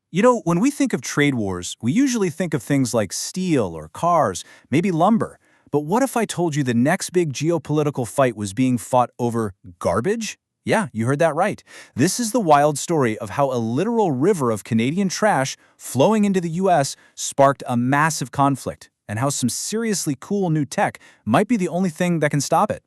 You know, when we think of trade wars, we usually think of things like steel or cars, maybe lumber. But what if I told you the next big geopolitical fight was being fought over garbage? Yeah, you heard that right. This is the wild story of how a literal river of Canadian trash flowing into the US sparked a massive conflict, and how some seriously cool new tech might be the only thing that can stop it.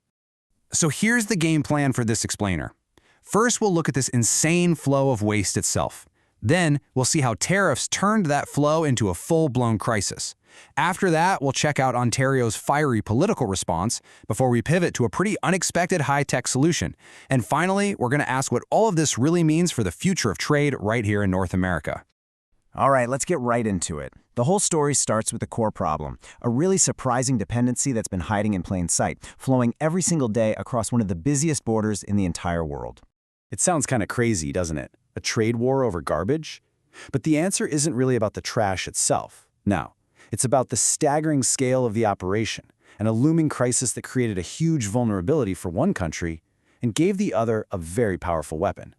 So here's the game plan for this explainer. First, we'll look at this insane flow of waste itself. Then, we'll see how tariffs turned that flow into a full-blown crisis. After that, we'll check out Ontario's fiery political response before we pivot to a pretty unexpected high-tech solution. And finally, we're going to ask what all of this really means for the future of trade right here in North America. All right, let's get right into it. The whole story starts with the core problem, a really surprising dependency that's been hiding in plain sight, flowing every single day across one of the busiest borders in the entire world. It sounds kind of crazy, doesn't it? A trade war over garbage? But the answer isn't really about the trash itself. No, it's about the staggering scale of the operation and a looming crisis that created a huge vulnerability for one country and gave the other a very powerful weapon.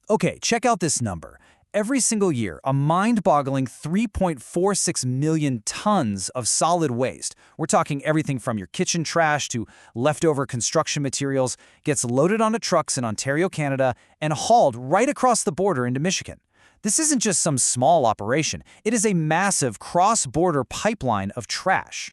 Okay, check out this number. Every single year, a mind-boggling 3.46 million tons of solid waste, we're talking everything from your kitchen trash to leftover construction materials, gets loaded onto trucks in Ontario, Canada, and hauled right across the border into Michigan. This isn't just some small operation. It is a massive cross-border pipeline of trash.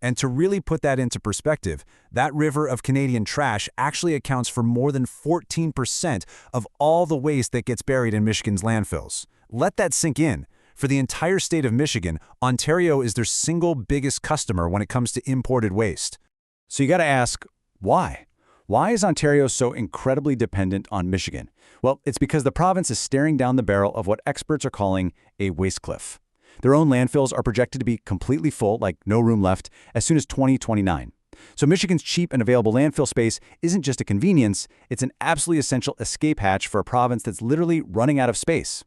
And to really put that into perspective, that river of Canadian trash actually accounts for more than 14% of all the waste that gets buried in Michigan's landfills. Let that sink in. For the entire state of Michigan, Ontario is their single biggest customer when it comes to imported waste. So you got to ask, why? Why is Ontario so incredibly dependent on Michigan? Well, it's because the province is staring down the barrel of what experts are calling a waste cliff. Their own landfills are projected to be completely full, like no room left, as soon as 2029. So Michigan's cheap and available landfill space isn't just a convenience, it's an absolutely essential escape hatch for a province that's literally running out of space.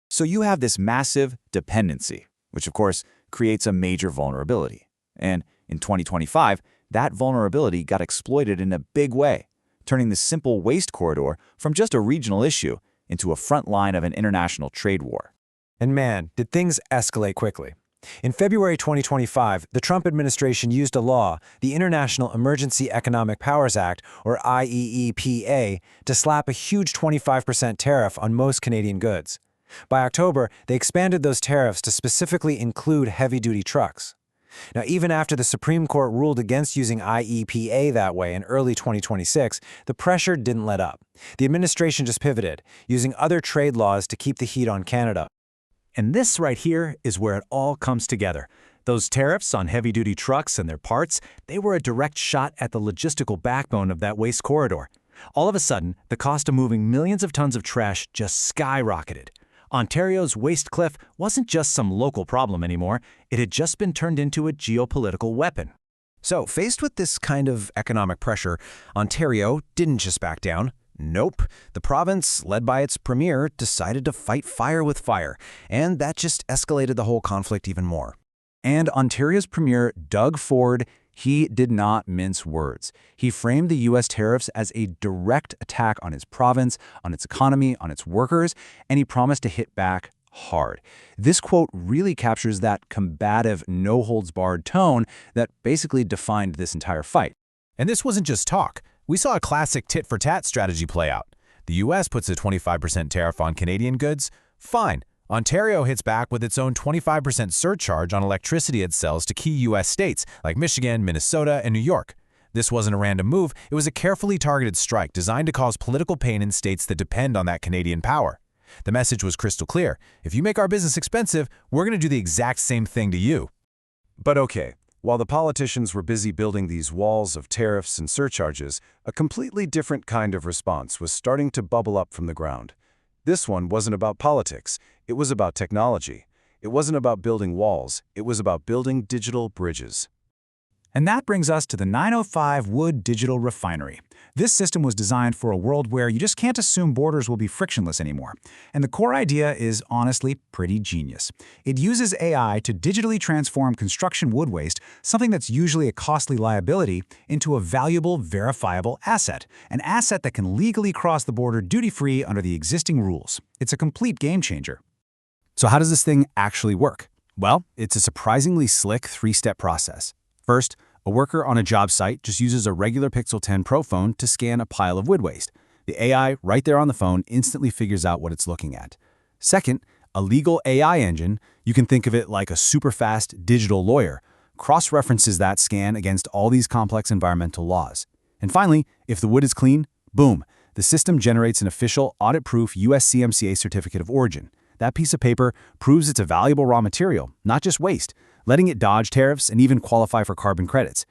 So you have this massive dependency, which of course creates a major vulnerability. And in 2025, that vulnerability got exploited in a big way, turning the simple waste corridor from just a regional issue into a front line of an international trade war. And man, did things escalate quickly. In February 2025, the Trump administration used a law, the International Emergency Economic Powers Act, or IEEPA, to slap a huge 25% tariff on most Canadian goods. By October, they expanded those tariffs to specifically include heavy-duty trucks. Now, even after the Supreme Court ruled against using IEPA that way in early 2026, the pressure didn't let up. The administration just pivoted, using other trade laws to keep the heat on Canada. And this right here is where it all comes together. Those tariffs on heavy-duty trucks and their parts, they were a direct shot at the logistical backbone of that waste corridor. All of a sudden, the cost of moving millions of tons of trash just skyrocketed. Ontario's waste cliff wasn't just some local problem anymore, it had just been turned into a geopolitical weapon. So, faced with this kind of economic pressure, Ontario didn't just back down. Nope. The province, led by its premier, decided to fight fire with fire, and that just escalated the whole conflict even more. And Ontario's premier, Doug Ford, he did not mince words. He framed the U.S. tariffs as a direct attack on his province, on its economy, on its workers, and he promised to hit back hard. This quote really captures that combative, no-holds-barred tone that basically defined this entire fight. And this wasn't just talk. We saw a classic tit-for-tat strategy play out. The U.S. puts a 25% tariff on Canadian goods. Fine. Ontario hits back with its own 25% surcharge on electricity it sells to key U.S. states like Michigan, Minnesota, and New York. This wasn't a random move. It was a carefully targeted strike designed to cause political pain in states that depend on that Canadian power. The message was crystal clear. If you make our business expensive, we're going to do the exact same thing to you. But okay. While the politicians were busy building these walls of tariffs and surcharges, a completely different kind of response was starting to bubble up from the ground. This one wasn't about politics, it was about technology. It wasn't about building walls, it was about building digital bridges. And that brings us to the 905 Wood Digital Refinery. This system was designed for a world where you just can't assume borders will be frictionless anymore. And the core idea is honestly pretty genius. It uses AI to digitally transform construction wood waste, something that's usually a costly liability, into a valuable, verifiable asset. An asset that can legally cross the border duty-free under the existing rules. It's a complete game changer. So how does this thing actually work? Well, it's a surprisingly slick three-step process. First, a worker on a job site just uses a regular Pixel 10 Pro phone to scan a pile of wood waste. The AI right there on the phone instantly figures out what it's looking at. Second, a legal AI engine, you can think of it like a super-fast digital lawyer, cross-references that scan against all these complex environmental laws. And finally, if the wood is clean, boom, the system generates an official audit-proof USMCA certificate of origin. That piece of paper proves it's a valuable raw material, not just waste, letting it dodge tariffs and even qualify for carbon credits.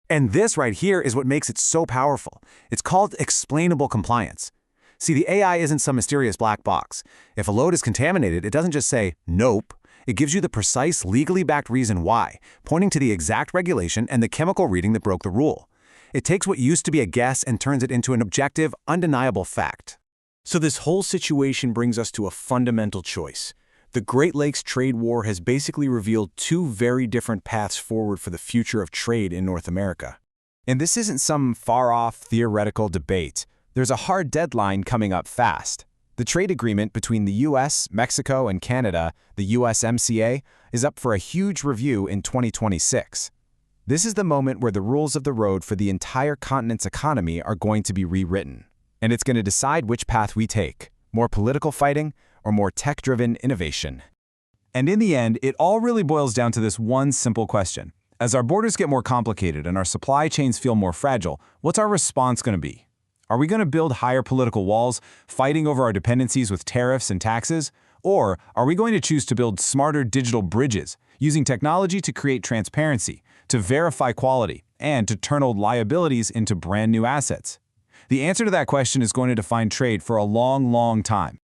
And this right here is what makes it so powerful. It's called explainable compliance. See, the AI isn't some mysterious black box. If a load is contaminated, it doesn't just say, nope. It gives you the precise, legally backed reason why, pointing to the exact regulation and the chemical reading that broke the rule. It takes what used to be a guess and turns it into an objective, undeniable fact. So this whole situation brings us to a fundamental choice. The Great Lakes trade war has basically revealed two very different paths forward for the future of trade in North America. And this isn't some far-off theoretical debate. There's a hard deadline coming up fast. The trade agreement between the US, Mexico, and Canada, the USMCA, is up for a huge review in 2026. This is the moment where the rules of the road for the entire continent's economy are going to be rewritten. And it's going to decide which path we take, more political fighting or more tech-driven innovation. And in the end, it all really boils down to this one simple question. As our borders get more complicated and our supply chains feel more fragile, what's our response going to be? Are we going to build higher political walls, fighting over our dependencies with tariffs and taxes? Or are we going to choose to build smarter digital bridges, using technology to create transparency, to verify quality, and to turn old liabilities into brand new assets? The answer to that question is going to define trade for a long, long time.